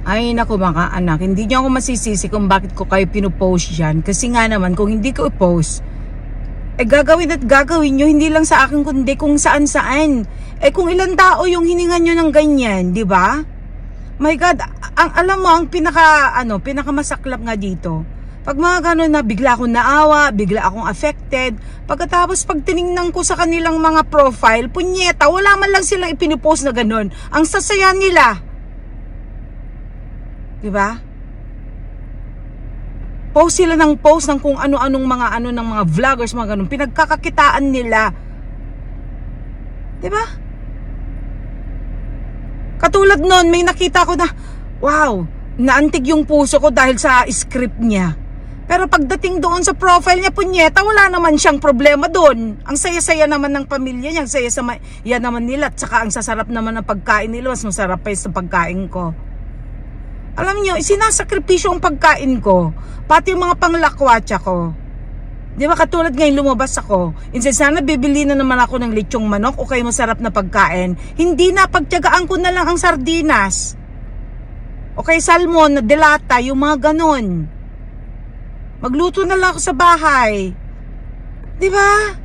Ay naku mga anak, hindi niyo ako masisisi kung bakit ko kayo pinupost dyan. Kasi nga naman, kung hindi ko i-post, gagawin at gagawin nyo, hindi lang sa akin kundi kung saan saan. Kung ilang tao yung hiningan nyo ng ganyan, di ba? My God, alam mo, ang pinakamasaklap nga dito, pag mga gano'n na bigla akong naawa, bigla akong affected, pagkatapos pag tinignan ko sa kanilang mga profile, punyeta, wala man lang silang ipinupost na gano'n. Ang sasaya nila. Diba? Post sila ng post ng kung ano-anong mga ng mga vloggers, mga ganun. Pinagkakakitaan nila. Diba? Katulad nun, may nakita ko na, wow, naantig yung puso ko dahil sa script niya. Pero pagdating doon sa profile niya, punyeta, wala naman siyang problema doon. Ang saya-saya naman ng pamilya niya, ang saya-saya naman nila, at saka ang sasarap naman ng pagkain nila, mas masarap pa sa pagkain ko. Alam niyo, sinasakripisyo ang pagkain ko, pati yung mga panglakwatsa ko. Di ba katulad ngayon lumabas ako, instead sana bibili na naman ako ng lechong manok o kaya masarap na pagkain, hindi na, pagtiyagaan ko na lang ang sardinas. O kaya salmon na delata, yung mga ganon. Magluto na lang ako sa bahay. Di ba?